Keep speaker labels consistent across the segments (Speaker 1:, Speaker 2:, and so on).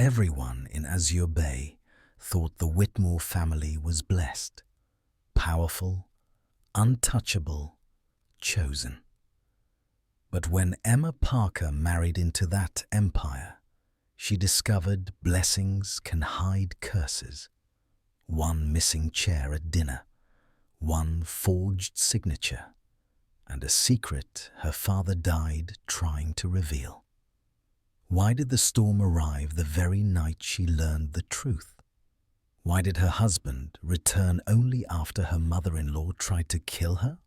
Speaker 1: Everyone in Azure Bay thought the Whitmore family was blessed, powerful, untouchable, chosen. But when Emma Parker married into that empire, she discovered blessings can hide curses. One missing chair at dinner, one forged signature, and a secret her father died trying to reveal. Why did the storm arrive the very night she learned the truth? Why did her husband return only after her mother-in-law tried to kill her?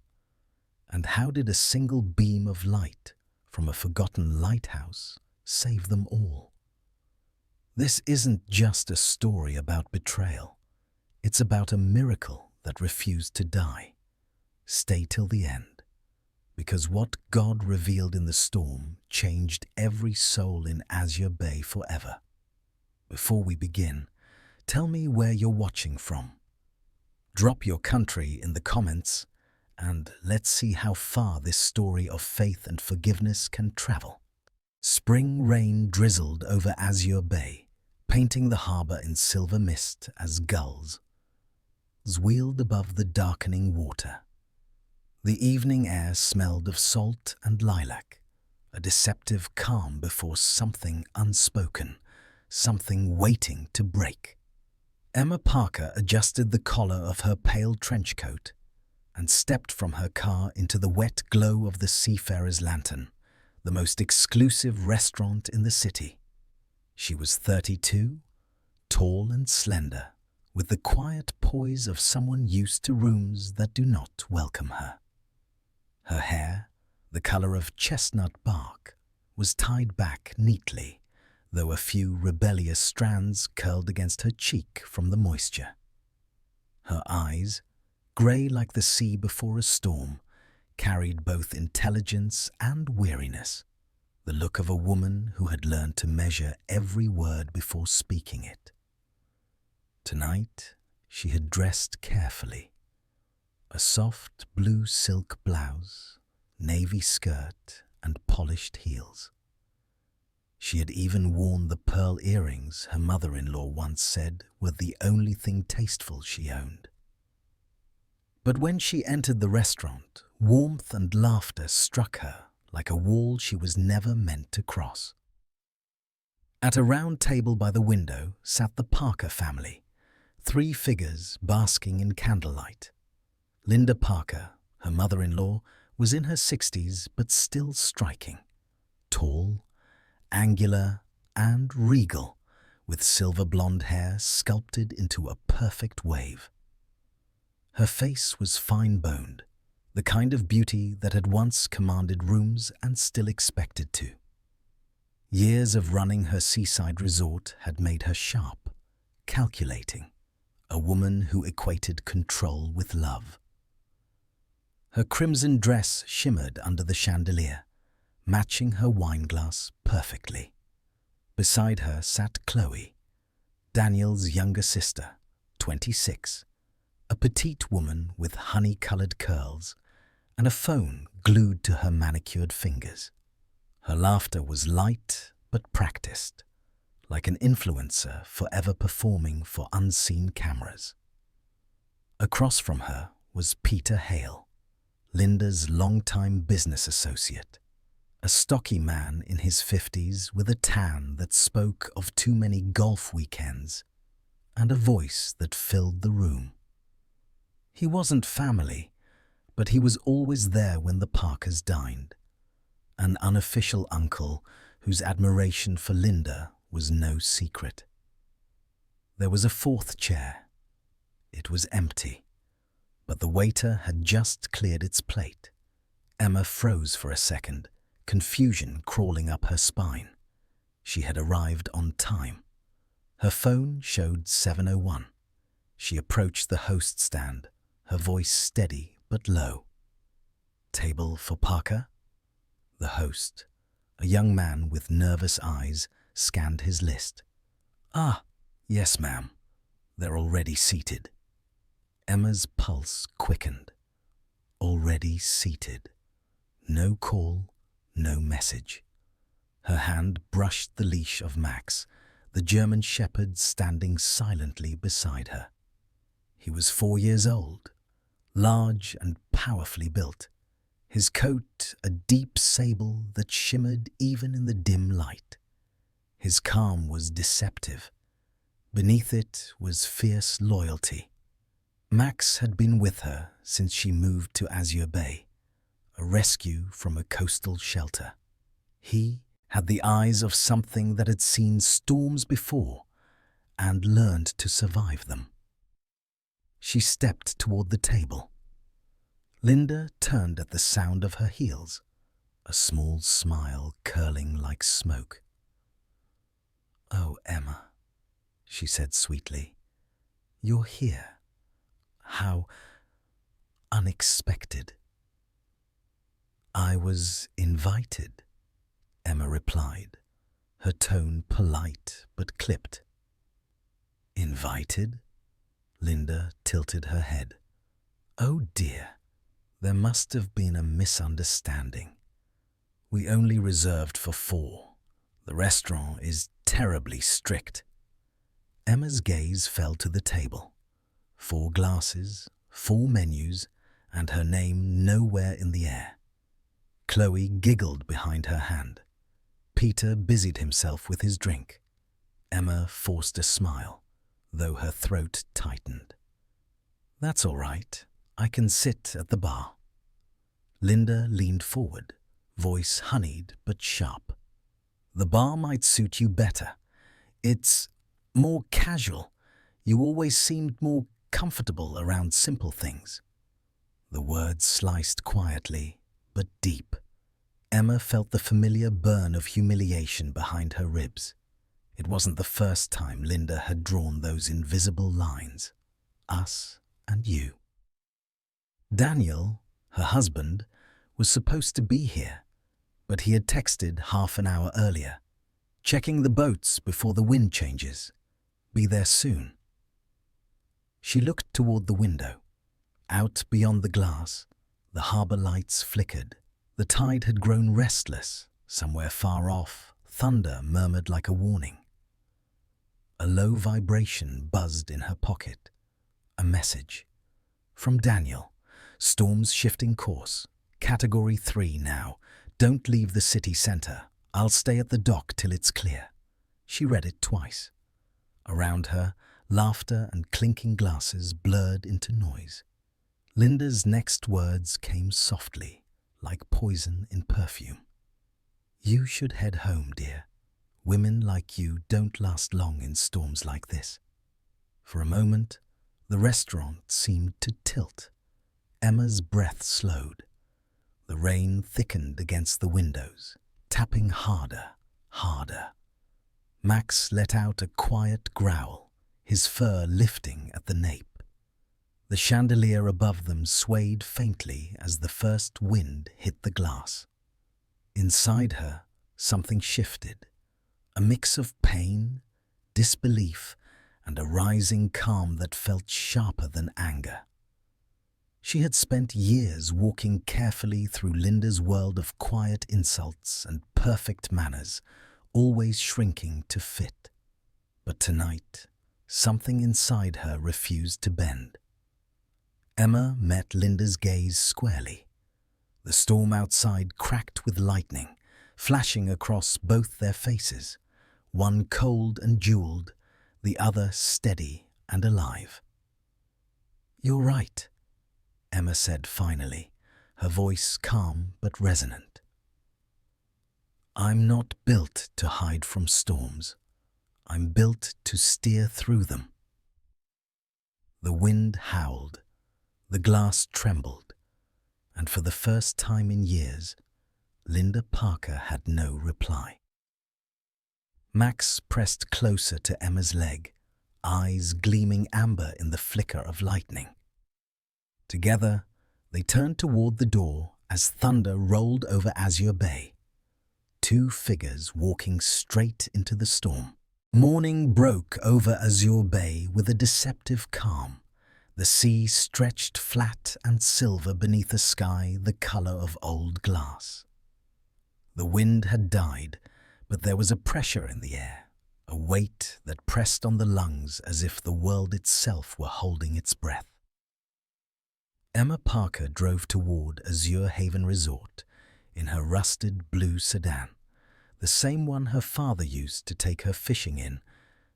Speaker 1: And how did a single beam of light from a forgotten lighthouse save them all? This isn't just a story about betrayal. It's about a miracle that refused to die. Stay till the end, because what God revealed in the storm changed every soul in Azure Bay forever. Before we begin, tell me where you're watching from. Drop your country in the comments, and let's see how far this story of faith and forgiveness can travel. Spring rain drizzled over Azure Bay, painting the harbor in silver mist as gulls wheeled above the darkening water. The evening air smelled of salt and lilac, a deceptive calm before something unspoken, something waiting to break. Emma Parker adjusted the collar of her pale trench coat and stepped from her car into the wet glow of the Seafarer's Lantern, the most exclusive restaurant in the city. She was 32, tall and slender, with the quiet poise of someone used to rooms that do not welcome her. Her hair, the color of chestnut bark, was tied back neatly, though a few rebellious strands curled against her cheek from the moisture. Her eyes, grey like the sea before a storm, carried both intelligence and weariness, the look of a woman who had learned to measure every word before speaking it. Tonight, she had dressed carefully. A soft blue silk blouse, navy skirt, and polished heels. She had even worn the pearl earrings her mother-in-law once said were the only thing tasteful she owned. But when she entered the restaurant, warmth and laughter struck her like a wall she was never meant to cross. At a round table by the window sat the Parker family, 3 figures basking in candlelight. Linda Parker, her mother-in-law, was in her 60s but still striking. Tall, angular, and regal, with silver blonde hair sculpted into a perfect wave. Her face was fine-boned, the kind of beauty that had once commanded rooms and still expected to. Years of running her seaside resort had made her sharp, calculating, a woman who equated control with love. Her crimson dress shimmered under the chandelier, matching her wineglass perfectly. Beside her sat Chloe, Daniel's younger sister, 26, a petite woman with honey-colored curls and a phone glued to her manicured fingers. Her laughter was light but practiced, like an influencer forever performing for unseen cameras. Across from her was Peter Hale, Linda's longtime business associate, a stocky man in his 50s with a tan that spoke of too many golf weekends and a voice that filled the room. He wasn't family, but he was always there when the Parkers dined, an unofficial uncle whose admiration for Linda was no secret. There was a 4th chair. It was empty, but the waiter had just cleared its plate. Emma froze for a second, confusion crawling up her spine. She had arrived on time. Her phone showed 7:01. She approached the host stand, her voice steady but low. "Table for Parker?" The host, a young man with nervous eyes, scanned his list. "Ah, yes, ma'am. They're already seated." Emma's pulse quickened. Already seated. No call, no message. Her hand brushed the leash of Max, the German shepherd standing silently beside her. He was 4 years old, large and powerfully built, his coat a deep sable that shimmered even in the dim light. His calm was deceptive. Beneath it was fierce loyalty. Max had been with her since she moved to Azure Bay, a rescue from a coastal shelter. He had the eyes of something that had seen storms before and learned to survive them. She stepped toward the table. Linda turned at the sound of her heels, a small smile curling like smoke. "Oh, Emma," she said sweetly, "you're here. How unexpected." "I was invited," Emma replied, her tone polite but clipped. "Invited?" Linda tilted her head. "Oh dear, there must have been a misunderstanding. We only reserved for 4. The restaurant is terribly strict." Emma's gaze fell to the table. 4 glasses, 4 menus, and her name nowhere in the air. Chloe giggled behind her hand. Peter busied himself with his drink. Emma forced a smile, though her throat tightened. "That's all right. I can sit at the bar." Linda leaned forward, voice honeyed but sharp. "The bar might suit you better. It's more casual. You always seemed more comfortable around simple things." The words sliced quietly, but deep. Emma felt the familiar burn of humiliation behind her ribs. It wasn't the first time Linda had drawn those invisible lines. Us and you. Daniel, her husband, was supposed to be here, but he had texted half an hour earlier, checking the boats before the wind changes. Be there soon. She looked toward the window. Out beyond the glass, the harbour lights flickered. The tide had grown restless. Somewhere far off, thunder murmured like a warning. A low vibration buzzed in her pocket. A message. From Daniel. "Storms shifting course. Category 3 now. Don't leave the city centre. I'll stay at the dock till it's clear." She read it twice. Around her, laughter and clinking glasses blurred into noise. Linda's next words came softly, like poison in perfume. "You should head home, dear. Women like you don't last long in storms like this." For a moment, the restaurant seemed to tilt. Emma's breath slowed. The rain thickened against the windows, tapping harder, harder. Max let out a quiet growl, his fur lifting at the nape. The chandelier above them swayed faintly as the first wind hit the glass. Inside her, something shifted, a mix of pain, disbelief, and a rising calm that felt sharper than anger. She had spent years walking carefully through Linda's world of quiet insults and perfect manners, always shrinking to fit. But tonight, something inside her refused to bend. Emma met Linda's gaze squarely. The storm outside cracked with lightning, flashing across both their faces, one cold and jeweled, the other steady and alive. "You're right," Emma said finally, her voice calm but resonant. "I'm not built to hide from storms. I'm built to steer through them." The wind howled. The glass trembled, and for the first time in years, Linda Parker had no reply. Max pressed closer to Emma's leg, eyes gleaming amber in the flicker of lightning. Together, they turned toward the door as thunder rolled over Azure Bay. 2 figures walking straight into the storm. Morning broke over Azure Bay with a deceptive calm. The sea stretched flat and silver beneath a sky the color of old glass. The wind had died, but there was a pressure in the air, a weight that pressed on the lungs as if the world itself were holding its breath. Emma Parker drove toward Azure Haven Resort in her rusted blue sedan, the same one her father used to take her fishing in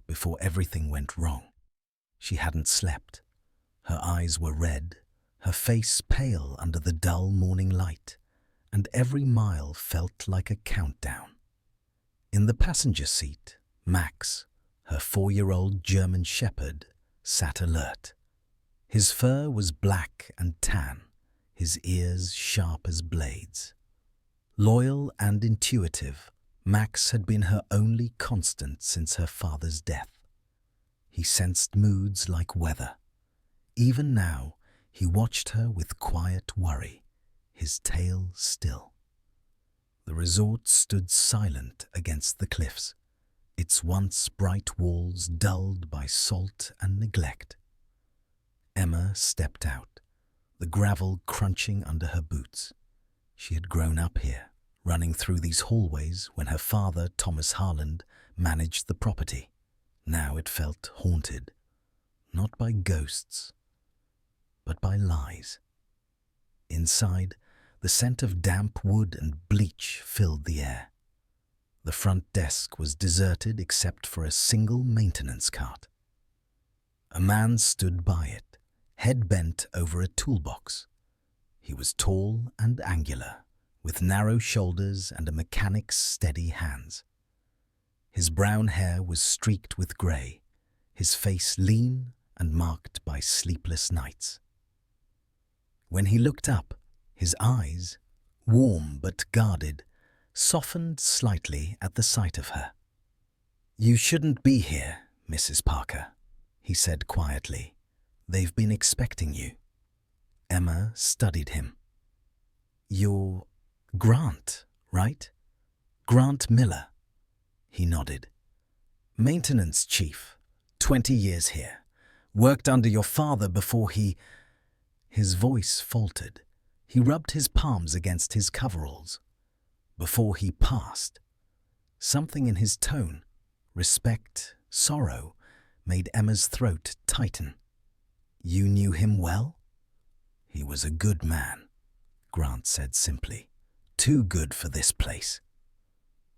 Speaker 1: before everything went wrong. She hadn't slept. Her eyes were red, her face pale under the dull morning light, and every mile felt like a countdown. In the passenger seat, Max, her 4-year-old German shepherd, sat alert. His fur was black and tan, his ears sharp as blades. Loyal and intuitive, Max had been her only constant since her father's death. He sensed moods like weather. Even now, he watched her with quiet worry, his tail still. The resort stood silent against the cliffs, its once bright walls dulled by salt and neglect. Emma stepped out, the gravel crunching under her boots. She had grown up here, running through these hallways when her father, Thomas Harland, managed the property. Now it felt haunted, not by ghosts, but by lies. Inside, the scent of damp wood and bleach filled the air. The front desk was deserted except for a single maintenance cart. A man stood by it, head bent over a toolbox. He was tall and angular, with narrow shoulders and a mechanic's steady hands. His brown hair was streaked with grey, his face lean and marked by sleepless nights. When he looked up, his eyes, warm but guarded, softened slightly at the sight of her. "You shouldn't be here, Mrs. Parker," he said quietly. "They've been expecting you." Emma studied him. "You're Grant, right? Grant Miller." He nodded. "Maintenance chief, 20 years here. Worked under your father before he—" His voice faltered. He rubbed his palms against his coveralls. "Before he passed." Something in his tone, respect, sorrow, made Emma's throat tighten. "You knew him well?" "He was a good man," Grant said simply. "Too good for this place."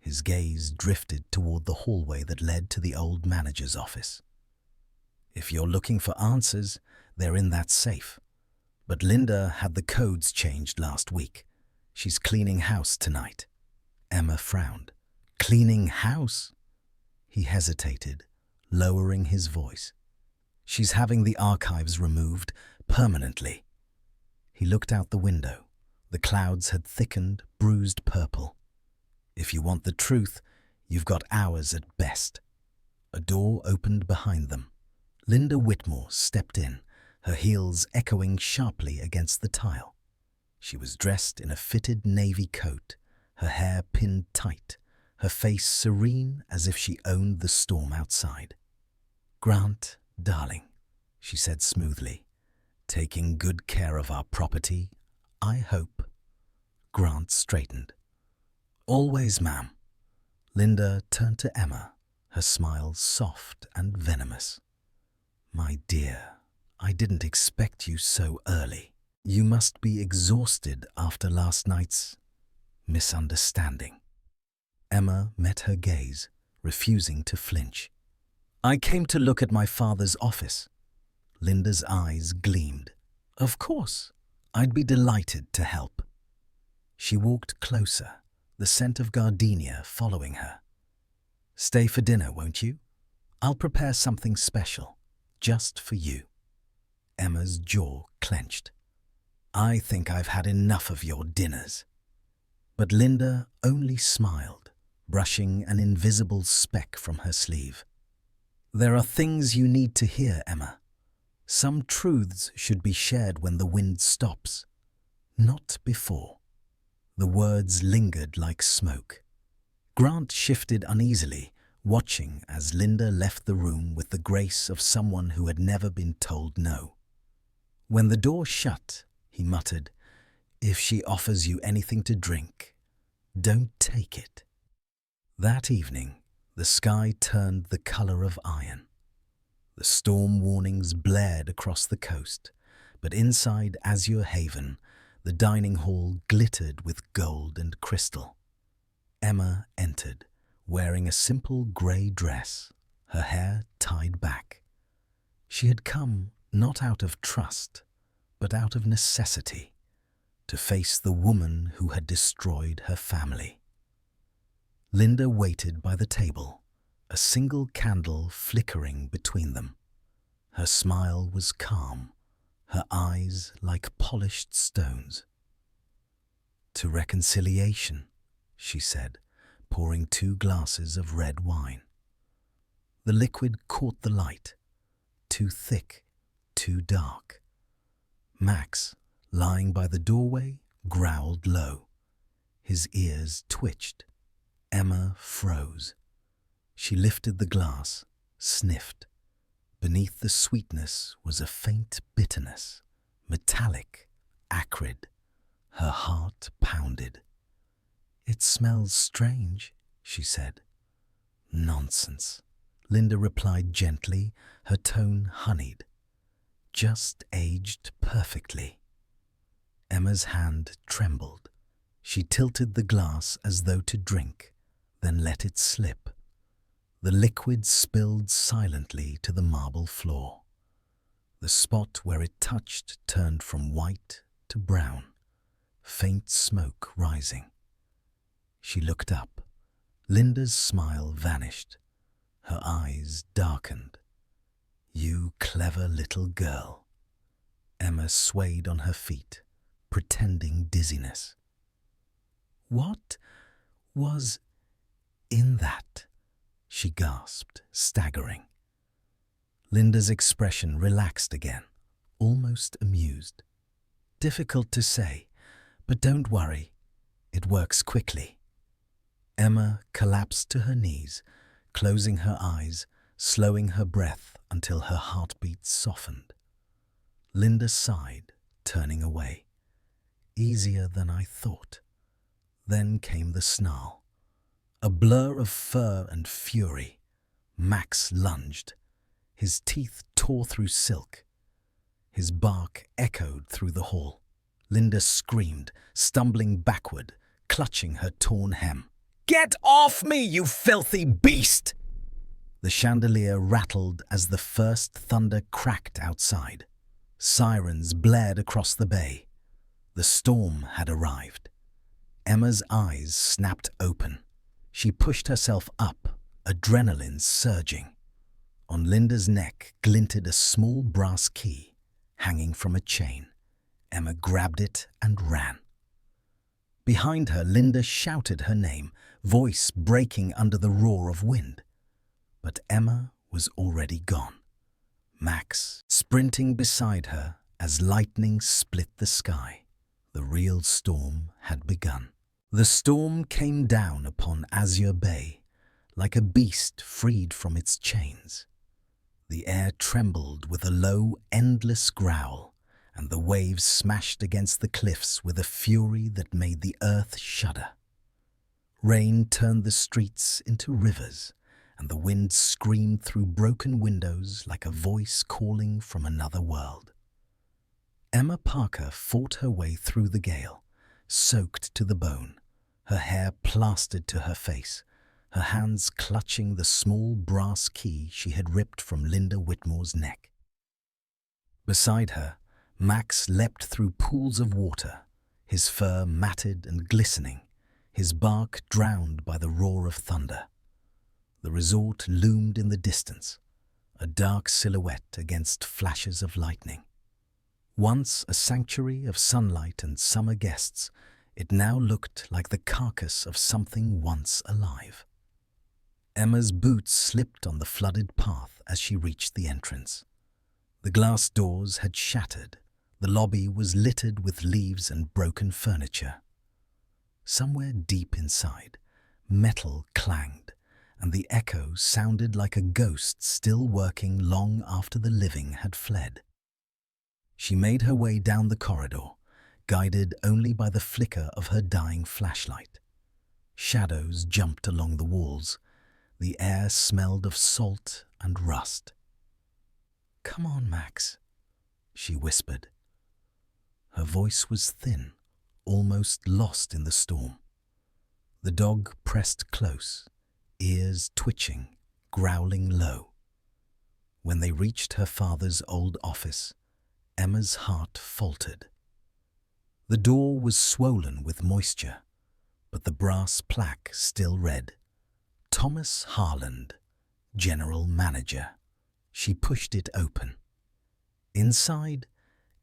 Speaker 1: His gaze drifted toward the hallway that led to the old manager's office. "If you're looking for answers, they're in that safe. But Linda had the codes changed last week. She's cleaning house tonight." Emma frowned. "Cleaning house?" He hesitated, lowering his voice. "She's having the archives removed permanently." He looked out the window. The clouds had thickened, bruised purple. "If you want the truth, you've got hours at best." A door opened behind them. Linda Whitmore stepped in, her heels echoing sharply against the tile. She was dressed in a fitted navy coat, her hair pinned tight, her face serene as if she owned the storm outside. "Grant, darling," she said smoothly, "taking good care of our property, I hope." Grant straightened. "Always, ma'am." Linda turned to Emma, her smile soft and venomous. "My dear, I didn't expect you so early. You must be exhausted after last night's misunderstanding." Emma met her gaze, refusing to flinch. "I came to look at my father's office." Linda's eyes gleamed. "Of course, I'd be delighted to help." She walked closer, the scent of gardenia following her. "Stay for dinner, won't you? I'll prepare something special, just for you." Emma's jaw clenched. "I think I've had enough of your dinners." But Linda only smiled, brushing an invisible speck from her sleeve. "There are things you need to hear, Emma. Some truths should be shared when the wind stops, not before." The words lingered like smoke. Grant shifted uneasily, watching as Linda left the room with the grace of someone who had never been told no. When the door shut, he muttered, "If she offers you anything to drink, don't take it." That evening, The sky turned the color of iron. The storm warnings blared across the coast, but inside Azure Haven, the dining hall glittered with gold and crystal. Emma entered, wearing a simple grey dress, her hair tied back. She had come not out of trust, but out of necessity, to face the woman who had destroyed her family. Linda waited by the table, a single candle flickering between them. Her smile was calm, her eyes like polished stones. "To reconciliation," she said, pouring 2 glasses of red wine. The liquid caught the light, too thick, too dark. Max, lying by the doorway, growled low. His ears twitched. Emma froze. She lifted the glass, sniffed. Beneath the sweetness was a faint bitterness, metallic, acrid. Her heart pounded. "It smells strange," she said. "Nonsense," Linda replied gently, her tone honeyed. "Just aged perfectly." Emma's hand trembled. She tilted the glass as though to drink, then let it slip. The liquid spilled silently to the marble floor. The spot where it touched turned from white to brown, faint smoke rising. She looked up. Linda's smile vanished. Her eyes darkened. "You clever little girl." Emma swayed on her feet, pretending dizziness. "What was in that?" she gasped, staggering. Linda's expression relaxed again, almost amused. "Difficult to say, but don't worry, it works quickly." Emma collapsed to her knees, closing her eyes, slowing her breath until her heartbeat softened. Linda sighed, turning away. "Easier than I thought." Then came the snarl. A blur of fur and fury. Max lunged. His teeth tore through silk. His bark echoed through the hall. Linda screamed, stumbling backward, clutching her torn hem. "Get off me, you filthy beast!" The chandelier rattled as the first thunder cracked outside. Sirens blared across the bay. The storm had arrived. Emma's eyes snapped open. She pushed herself up, adrenaline surging. On Linda's neck glinted a small brass key, hanging from a chain. Emma grabbed it and ran. Behind her, Linda shouted her name, voice breaking under the roar of wind. But Emma was already gone. Max sprinting beside her as lightning split the sky. The real storm had begun. The storm came down upon Azure Bay like a beast freed from its chains. The air trembled with a low, endless growl, and the waves smashed against the cliffs with a fury that made the earth shudder. Rain turned the streets into rivers, and the wind screamed through broken windows like a voice calling from another world. Emma Parker fought her way through the gale, soaked to the bone, her hair plastered to her face, her hands clutching the small brass key she had ripped from Linda Whitmore's neck. Beside her, Max leapt through pools of water, his fur matted and glistening, his bark drowned by the roar of thunder. The resort loomed in the distance, a dark silhouette against flashes of lightning. Once a sanctuary of sunlight and summer guests, it now looked like the carcass of something once alive. Emma's boots slipped on the flooded path as she reached the entrance. The glass doors had shattered. The lobby was littered with leaves and broken furniture. Somewhere deep inside, metal clanged, and the echo sounded like a ghost still working long after the living had fled. She made her way down the corridor, guided only by the flicker of her dying flashlight. Shadows jumped along the walls. The air smelled of salt and rust. "Come on, Max," she whispered. Her voice was thin, almost lost in the storm. The dog pressed close, ears twitching, growling low. When they reached her father's old office, Emma's heart faltered. The door was swollen with moisture, but the brass plaque still read, "Thomas Harland, General Manager." She pushed it open. Inside,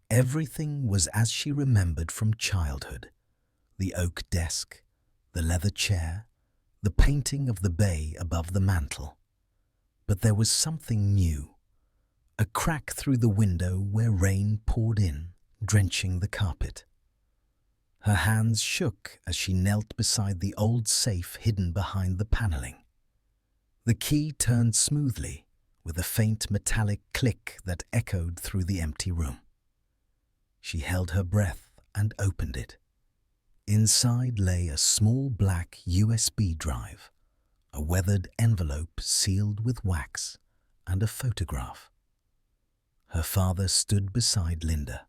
Speaker 1: everything was as she remembered from childhood. The oak desk, the leather chair, the painting of the bay above the mantel. But there was something new. A crack through the window where rain poured in, drenching the carpet. Her hands shook as she knelt beside the old safe hidden behind the paneling. The key turned smoothly, with a faint metallic click that echoed through the empty room. She held her breath and opened it. Inside lay a small black USB drive, a weathered envelope sealed with wax, and a photograph. Her father stood beside Linda,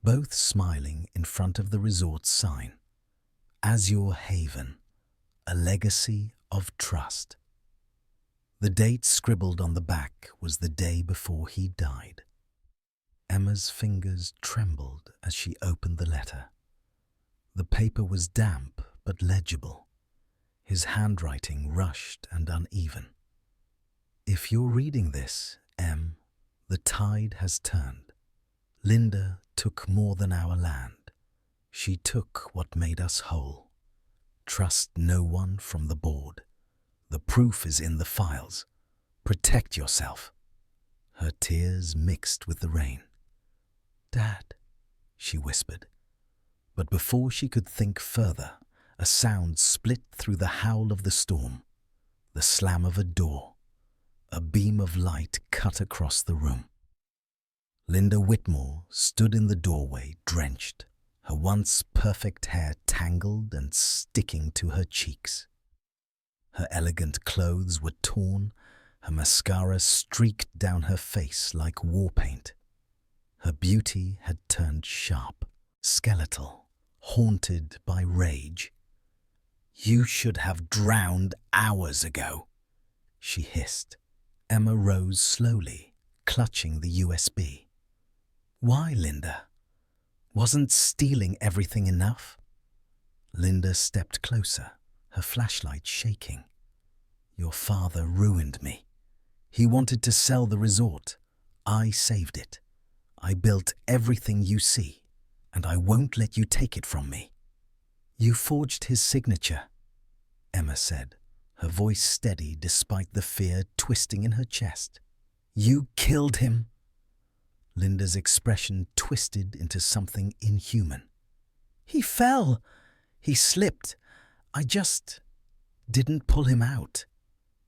Speaker 1: both smiling in front of the resort's sign. Azure Haven, a legacy of trust. The date scribbled on the back was the day before he died. Emma's fingers trembled as she opened the letter. The paper was damp but legible. His handwriting rushed and uneven. "If you're reading this, Em, the tide has turned. Linda took more than our land. She took what made us whole. Trust no one from the board. The proof is in the files. Protect yourself." Her tears mixed with the rain. "Dad," she whispered. But before she could think further, a sound split through the howl of the storm. The slam of a door. A beam of light cut across the room. Linda Whitmore stood in the doorway, drenched, her once perfect hair tangled and sticking to her cheeks. Her elegant clothes were torn, her mascara streaked down her face like war paint. Her beauty had turned sharp, skeletal, haunted by rage. "You should have drowned hours ago," she hissed. Emma rose slowly, clutching the USB. "Why, Linda? Wasn't stealing everything enough?" Linda stepped closer, her flashlight shaking. "Your father ruined me. He wanted to sell the resort. I saved it. I built everything you see, and I won't let you take it from me." "You forged his signature," Emma said, her voice steady despite the fear twisting in her chest. "You killed him." Linda's expression twisted into something inhuman. "He fell. He slipped. I just didn't pull him out."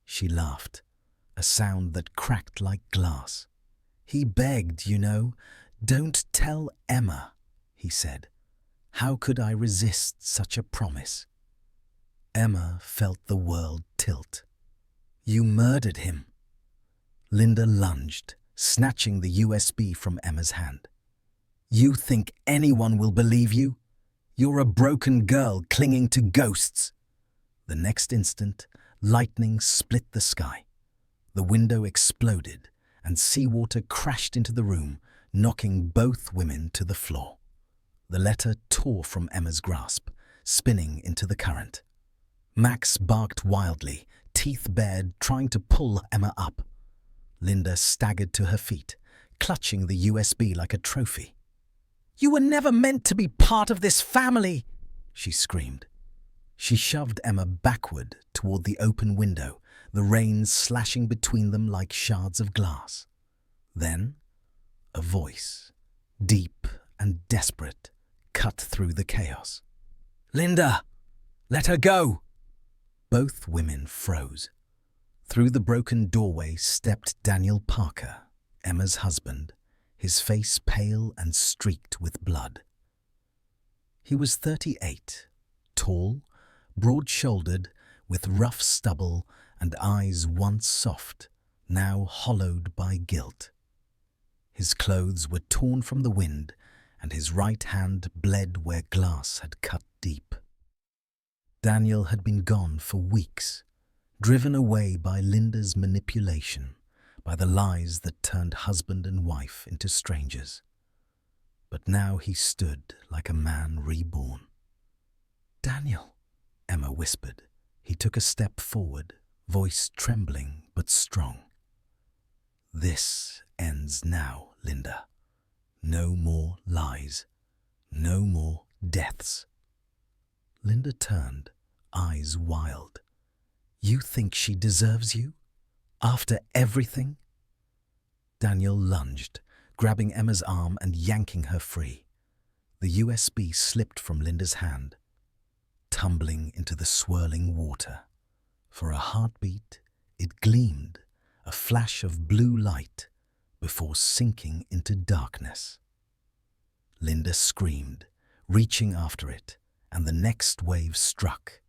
Speaker 1: She laughed, a sound that cracked like glass. "He begged, you know. 'Don't tell Emma,' he said. How could I resist such a promise?" Emma felt the world tilt. "You murdered him." Linda lunged, snatching the USB from Emma's hand. "You think anyone will believe you? You're a broken girl clinging to ghosts." The next instant, lightning split the sky. The window exploded, and seawater crashed into the room, knocking both women to the floor. The letter tore from Emma's grasp, spinning into the current. Max barked wildly, teeth bared, trying to pull Emma up. Linda staggered to her feet, clutching the USB like a trophy. "You were never meant to be part of this family!" she screamed. She shoved Emma backward toward the open window, the rain slashing between them like shards of glass. Then, a voice, deep and desperate, cut through the chaos. "Linda, let her go!" Both women froze. Through the broken doorway stepped Daniel Parker, Emma's husband, his face pale and streaked with blood. He was 38, tall, broad-shouldered, with rough stubble and eyes once soft, now hollowed by guilt. His clothes were torn from the wind, and his right hand bled where glass had cut deep. Daniel had been gone for weeks, driven away by Linda's manipulation, by the lies that turned husband and wife into strangers. But now he stood like a man reborn. "Daniel," Emma whispered. He took a step forward, voice trembling but strong. "This ends now, Linda. No more lies. No more deaths." Linda turned, eyes wild. "You think she deserves you? After everything?" Daniel lunged, grabbing Emma's arm and yanking her free. The USB slipped from Linda's hand, tumbling into the swirling water. For a heartbeat, it gleamed, a flash of blue light, before sinking into darkness. Linda screamed, reaching after it, and the next wave struck.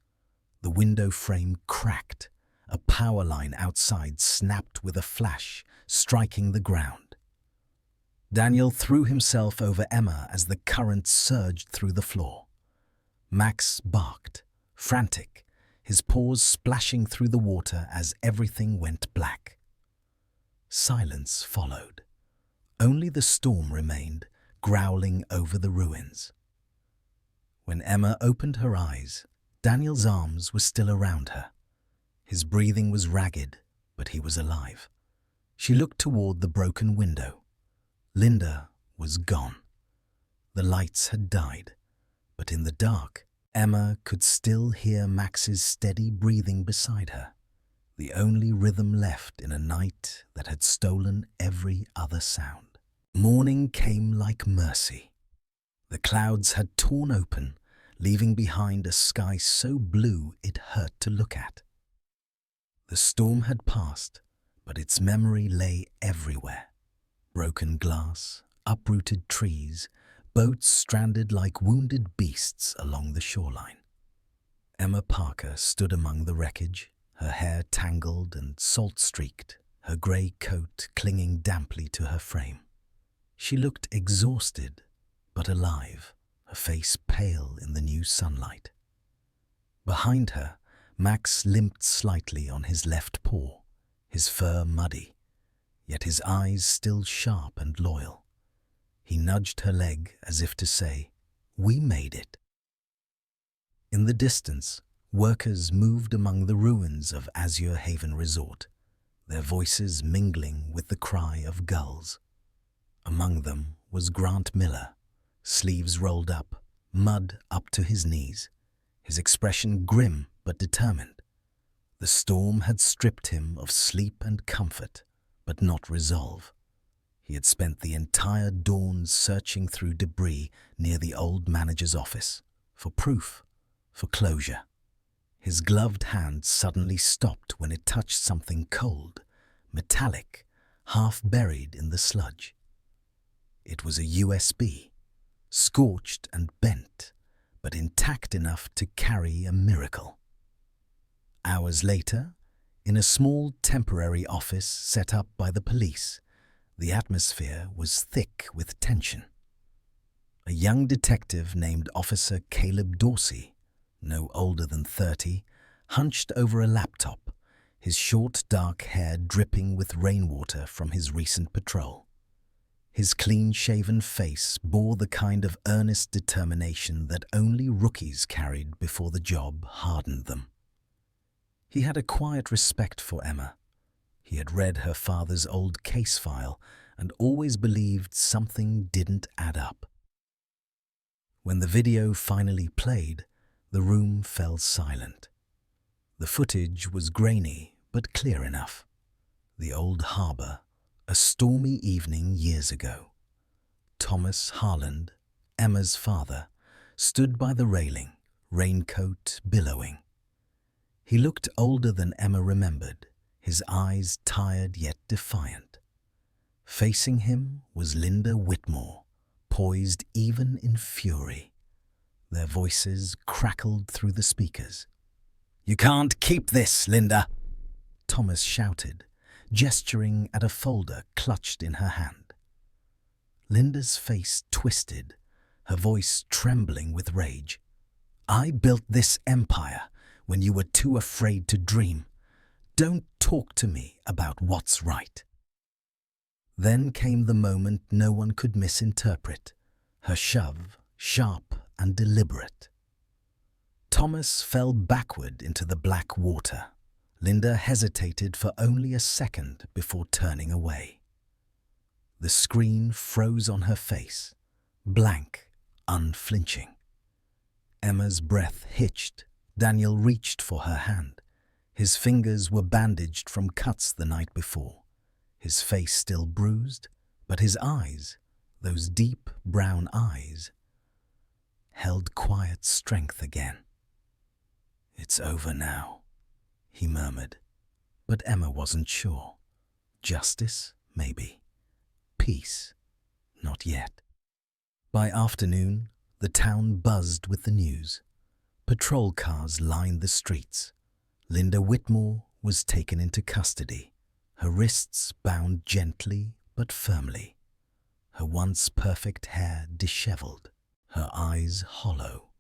Speaker 1: The window frame cracked. A power line outside snapped with a flash, striking the ground. Daniel threw himself over Emma as the current surged through the floor. Max barked, frantic, his paws splashing through the water as everything went black. Silence followed. Only the storm remained, growling over the ruins. When Emma opened her eyes, Daniel's arms were still around her. His breathing was ragged, but he was alive. She looked toward the broken window. Linda was gone. The lights had died, but in the dark, Emma could still hear Max's steady breathing beside her, the only rhythm left in a night that had stolen every other sound. Morning came like mercy. The clouds had torn open, leaving behind a sky so blue it hurt to look at. The storm had passed, but its memory lay everywhere. Broken glass, uprooted trees, boats stranded like wounded beasts along the shoreline. Emma Parker stood among the wreckage, her hair tangled and salt-streaked, her grey coat clinging damply to her frame. She looked exhausted, but alive, her face pale in the new sunlight. Behind her, Max limped slightly on his left paw, his fur muddy, yet his eyes still sharp and loyal. He nudged her leg as if to say, "We made it." In the distance, workers moved among the ruins of Azure Haven Resort, their voices mingling with the cry of gulls. Among them was Grant Miller, sleeves rolled up, mud up to his knees, his expression grim but determined. The storm had stripped him of sleep and comfort, but not resolve. He had spent the entire dawn searching through debris near the old manager's office, for proof, for closure. His gloved hand suddenly stopped when it touched something cold, metallic, half buried in the sludge. It was a USB, scorched and bent, but intact enough to carry a miracle. Hours later, in a small temporary office set up by the police, the atmosphere was thick with tension. A young detective named Officer Caleb Dorsey, no older than 30, hunched over a laptop, his short dark hair dripping with rainwater from his recent patrol. His clean-shaven face bore the kind of earnest determination that only rookies carried before the job hardened them. He had a quiet respect for Emma. He had read her father's old case file and always believed something didn't add up. When the video finally played, the room fell silent. The footage was grainy but clear enough. The old harbour, a stormy evening years ago. Thomas Harland, Emma's father, stood by the railing, raincoat billowing. He looked older than Emma remembered, his eyes tired yet defiant. Facing him was Linda Whitmore, poised even in fury. Their voices crackled through the speakers. "You can't keep this, Linda. Thomas shouted, gesturing at a folder clutched in her hand. Linda's face twisted, her voice trembling with rage. "I built this empire when you were too afraid to dream. Don't talk to me about what's right." Then came the moment no one could misinterpret, her shove, sharp and deliberate. Thomas fell backward into the black water. Linda hesitated for only a second before turning away. The screen froze on her face, blank, unflinching. Emma's breath hitched. Daniel reached for her hand. His fingers were bandaged from cuts the night before. His face still bruised, but his eyes, those deep brown eyes, held quiet strength again. "It's over now," he murmured. But Emma wasn't sure. Justice, maybe. Peace, not yet. By afternoon, the town buzzed with the news. Patrol cars lined the streets. Linda Whitmore was taken into custody, her wrists bound gently but firmly, her once perfect hair disheveled, her eyes hollow.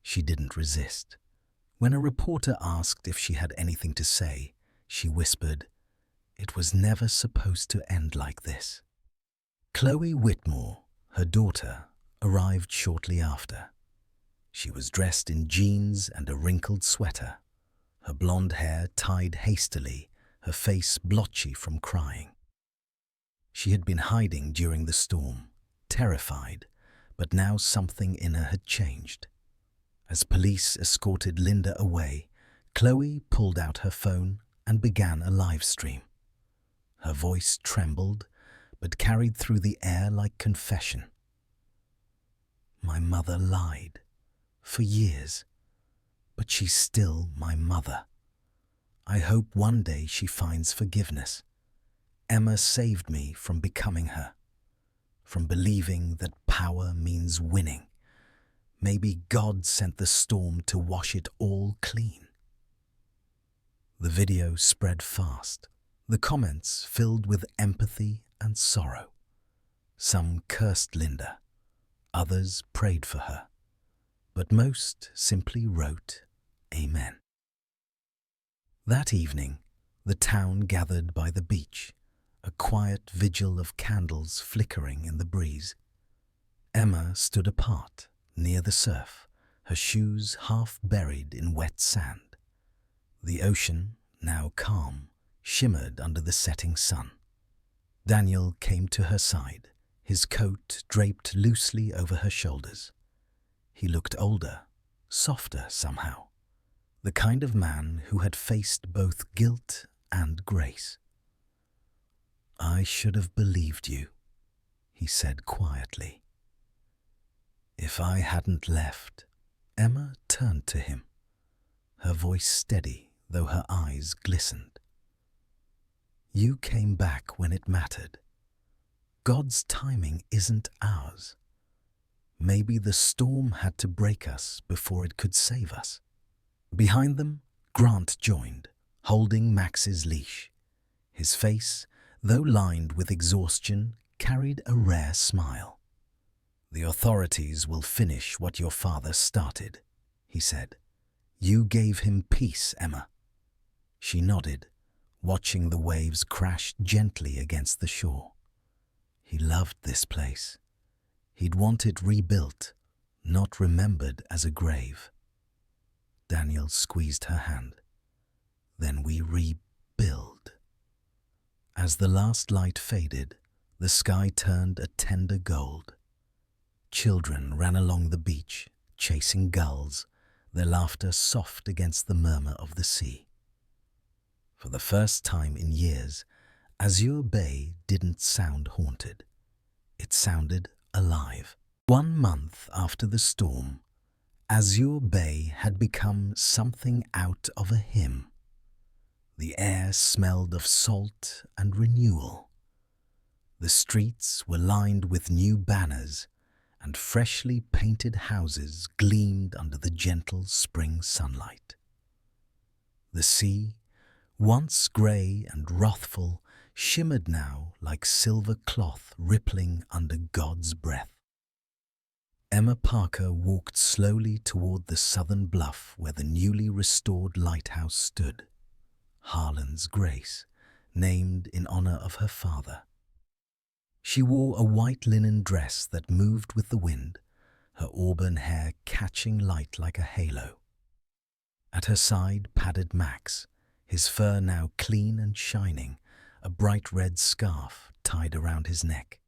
Speaker 1: She didn't resist. When a reporter asked if she had anything to say, she whispered, "It was never supposed to end like this." Chloe Whitmore, her daughter, arrived shortly after. She was dressed in jeans and a wrinkled sweater, her blonde hair tied hastily, her face blotchy from crying. She had been hiding during the storm, terrified, but now something in her had changed. As police escorted Linda away, Chloe pulled out her phone and began a live stream. Her voice trembled, but carried through the air like confession. "My mother lied. For years. But she's still my mother. I hope one day she finds forgiveness. Emma saved me from becoming her, from believing that power means winning. Maybe God sent the storm to wash it all clean." The video spread fast, the comments filled with empathy and sorrow. Some cursed Linda, others prayed for her, but most simply wrote, "Amen." That evening, the town gathered by the beach, a quiet vigil of candles flickering in the breeze. Emma stood apart, near the surf, her shoes half buried in wet sand. The ocean, now calm, shimmered under the setting sun. Daniel came to her side, his coat draped loosely over her shoulders. He looked older, softer somehow, the kind of man who had faced both guilt and grace. "I should have believed you," he said quietly. "If I hadn't left." Emma turned to him, her voice steady though her eyes glistened. "You came back when it mattered. God's timing isn't ours. Maybe the storm had to break us before it could save us." Behind them, Grant joined, holding Max's leash. His face, though lined with exhaustion, carried a rare smile. "The authorities will finish what your father started," he said. "You gave him peace, Emma." She nodded, watching the waves crash gently against the shore. He loved this place. He'd want it rebuilt, not remembered as a grave. Daniel squeezed her hand. "Then we rebuild." As the last light faded, the sky turned a tender gold. Children ran along the beach, chasing gulls, their laughter soft against the murmur of the sea. For the first time in years, Azure Bay didn't sound haunted. It sounded alive. 1 month after the storm, Azure Bay had become something out of a hymn. The air smelled of salt and renewal. The streets were lined with new banners, and freshly painted houses gleamed under the gentle spring sunlight. The sea, once grey and wrathful, shimmered now like silver cloth rippling under God's breath. Emma Parker walked slowly toward the southern bluff where the newly restored lighthouse stood, Harlan's Grace, named in honor of her father. She wore a white linen dress that moved with the wind, her auburn hair catching light like a halo. At her side padded Max, his fur now clean and shining, a bright red scarf tied around his neck.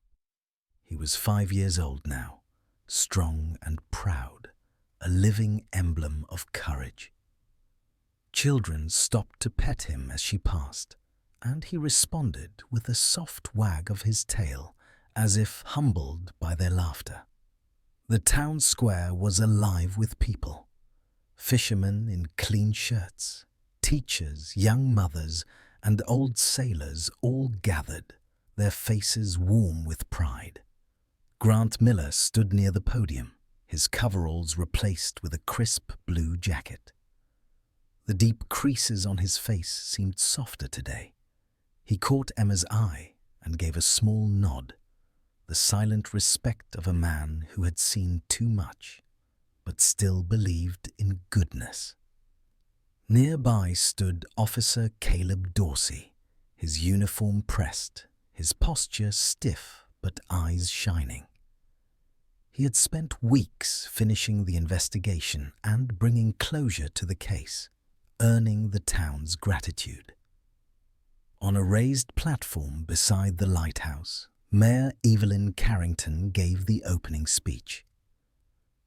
Speaker 1: He was 5 years old now, strong and proud, a living emblem of courage. Children stopped to pet him as she passed, and he responded with a soft wag of his tail, as if humbled by their laughter. The town square was alive with people. Fishermen in clean shirts, teachers, young mothers, and old sailors all gathered, their faces warm with pride. Grant Miller stood near the podium, his coveralls replaced with a crisp blue jacket. The deep creases on his face seemed softer today. He caught Emma's eye and gave a small nod, the silent respect of a man who had seen too much, but still believed in goodness. Nearby stood Officer Caleb Dorsey, his uniform pressed, his posture stiff but eyes shining. He had spent weeks finishing the investigation and bringing closure to the case, earning the town's gratitude. On a raised platform beside the lighthouse, Mayor Evelyn Carrington gave the opening speech.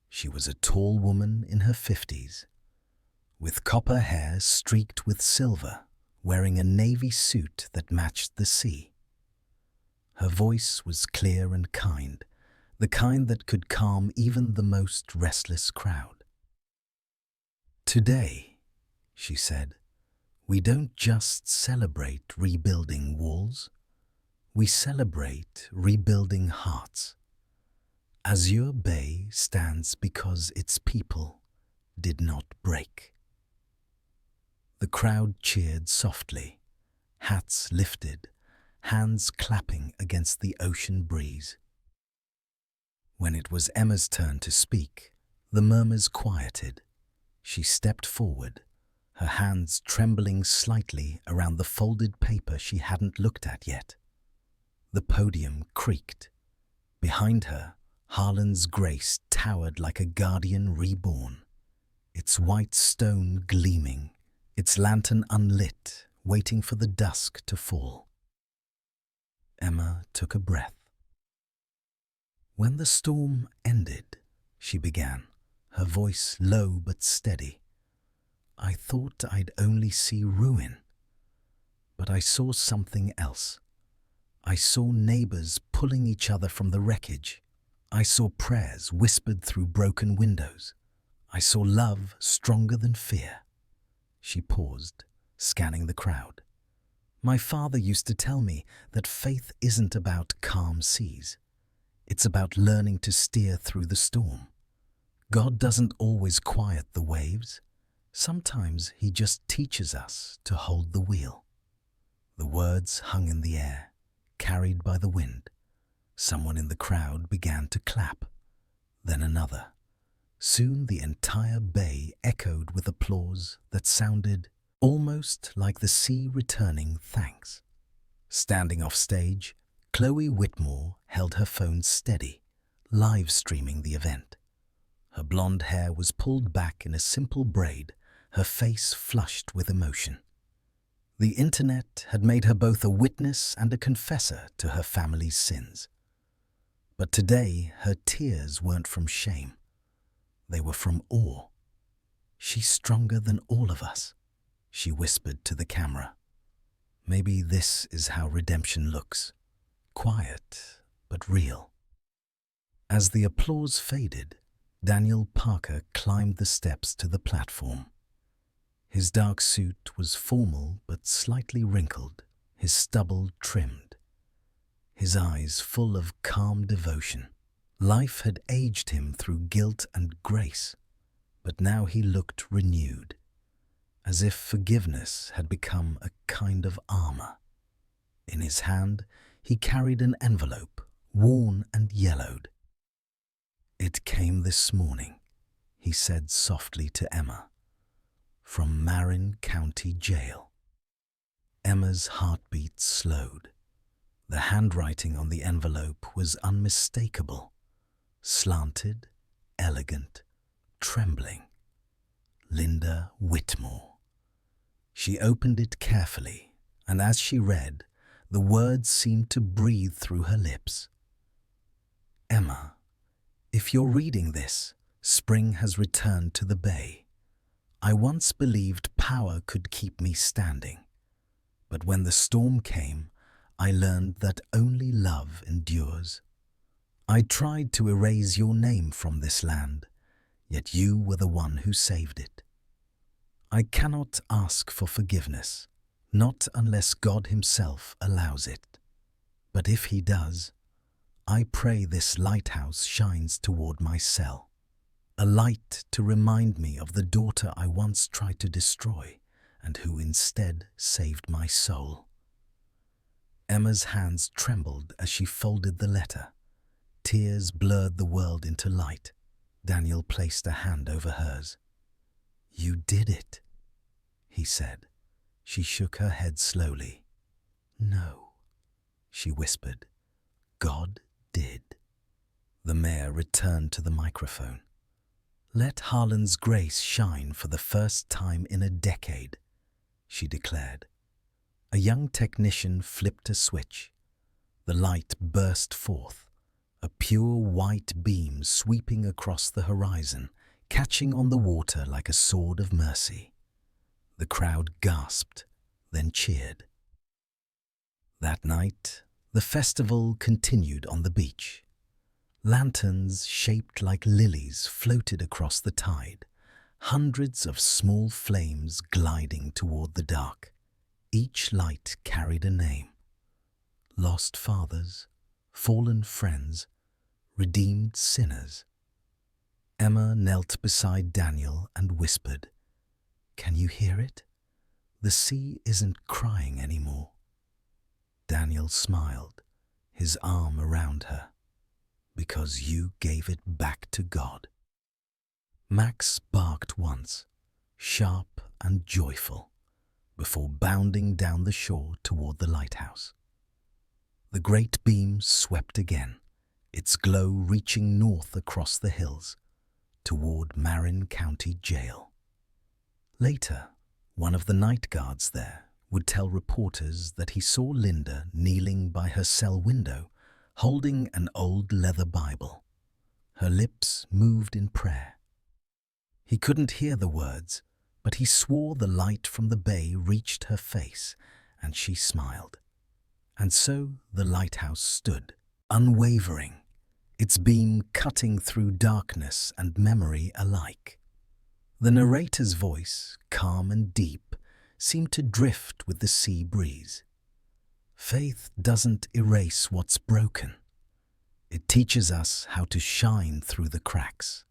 Speaker 1: She was a tall woman in her 50s, with copper hair streaked with silver, wearing a navy suit that matched the sea. Her voice was clear and kind, the kind that could calm even the most restless crowd. "Today," she said, "we don't just celebrate rebuilding walls, we celebrate rebuilding hearts. Azure Bay stands because its people did not break." The crowd cheered softly, hats lifted, hands clapping against the ocean breeze. When it was Emma's turn to speak, the murmurs quieted. She stepped forward, her hands trembling slightly around the folded paper she hadn't looked at yet. The podium creaked. Behind her, Harlan's Grace towered like a guardian reborn, its white stone gleaming, its lantern unlit, waiting for the dusk to fall. Emma took a breath. "When the storm ended," she began, her voice low but steady, "I thought I'd only see ruin. But I saw something else. I saw neighbors pulling each other from the wreckage. I saw prayers whispered through broken windows. I saw love stronger than fear." She paused, scanning the crowd. "My father used to tell me that faith isn't about calm seas. It's about learning to steer through the storm. God doesn't always quiet the waves. Sometimes He just teaches us to hold the wheel." The words hung in the air, carried by the wind. Someone in the crowd began to clap, then another. Soon the entire bay echoed with applause that sounded almost like the sea returning thanks. Standing off stage, Chloe Whitmore held her phone steady, live streaming the event. Her blonde hair was pulled back in a simple braid, her face flushed with emotion. The internet had made her both a witness and a confessor to her family's sins. But today her tears weren't from shame. They were from awe. "She's stronger than all of us," she whispered to the camera. "Maybe this is how redemption looks. Quiet, but real." As the applause faded, Daniel Parker climbed the steps to the platform. His dark suit was formal but slightly wrinkled, his stubble trimmed, his eyes full of calm devotion. Life had aged him through guilt and grace, but now he looked renewed. as if forgiveness had become a kind of armor. In his hand, he carried an envelope, worn and yellowed. "It came this morning," he said softly to Emma, "from Marin County Jail." Emma's heartbeat slowed. The handwriting on the envelope was unmistakable, slanted, elegant, trembling. Linda Whitmore. She opened it carefully, and as she read, the words seemed to breathe through her lips. "Emma, if you're reading this, spring has returned to the bay. I once believed power could keep me standing, but when the storm came, I learned that only love endures. I tried to erase your name from this land, yet you were the one who saved it. I cannot ask for forgiveness, not unless God Himself allows it. But if He does, I pray this lighthouse shines toward my cell, a light to remind me of the daughter I once tried to destroy and who instead saved my soul." Emma's hands trembled as she folded the letter. Tears blurred the world into light. Daniel placed a hand over hers. "You did it," he said. She shook her head slowly. "No," she whispered. "God did." The mayor returned to the microphone. "Let Harlan's grace shine for the first time in a decade," she declared. A young technician flipped a switch. The light burst forth, a pure white beam sweeping across the horizon, catching on the water like a sword of mercy. The crowd gasped, then cheered. That night, the festival continued on the beach. Lanterns shaped like lilies floated across the tide, hundreds of small flames gliding toward the dark. Each light carried a name. Lost fathers, fallen friends, redeemed sinners. Emma knelt beside Daniel and whispered, "Can you hear it? The sea isn't crying anymore." Daniel smiled, his arm around her. "Because you gave it back to God." Max barked once, sharp and joyful, before bounding down the shore toward the lighthouse. The great beam swept again, its glow reaching north across the hills, toward Marin County Jail. Later, one of the night guards there would tell reporters that he saw Linda kneeling by her cell window, holding an old leather Bible. Her lips moved in prayer. He couldn't hear the words, but he swore the light from the bay reached her face, and she smiled. And so the lighthouse stood, unwavering, its beam cutting through darkness and memory alike. The narrator's voice, calm and deep, seemed to drift with the sea breeze. Faith doesn't erase what's broken. It teaches us how to shine through the cracks.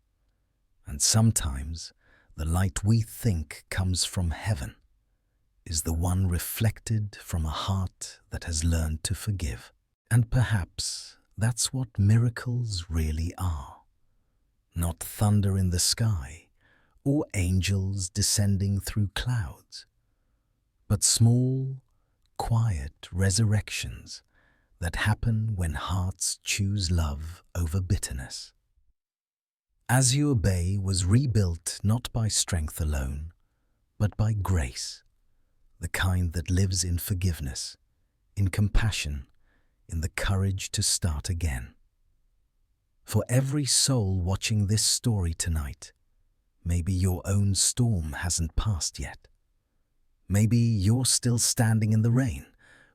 Speaker 1: And sometimes the light we think comes from heaven is the one reflected from a heart that has learned to forgive. And perhaps that's what miracles really are. Not thunder in the sky or angels descending through clouds, but small, quiet resurrections that happen when hearts choose love over bitterness. Azure Bay was rebuilt not by strength alone, but by grace, the kind that lives in forgiveness, in compassion, in the courage to start again. For every soul watching this story tonight, maybe your own storm hasn't passed yet. Maybe you're still standing in the rain,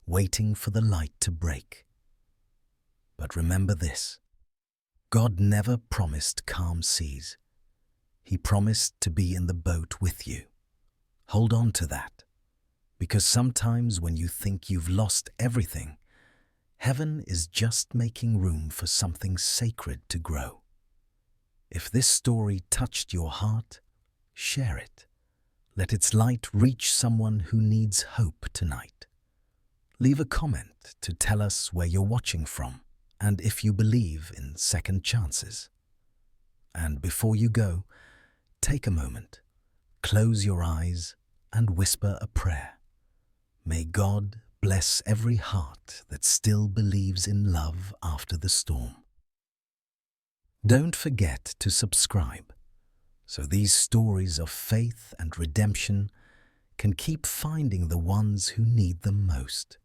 Speaker 1: waiting for the light to break. But remember this: God never promised calm seas. He promised to be in the boat with you. Hold on to that, because sometimes when you think you've lost everything, heaven is just making room for something sacred to grow. If this story touched your heart, share it. Let its light reach someone who needs hope tonight. Leave a comment to tell us where you're watching from and if you believe in second chances. And before you go, take a moment, close your eyes and whisper a prayer. May God bless every heart that still believes in love after the storm. Don't forget to subscribe so these stories of faith and redemption can keep finding the ones who need them most.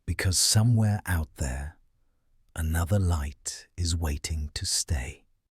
Speaker 1: Because somewhere out there, another light is waiting to stay.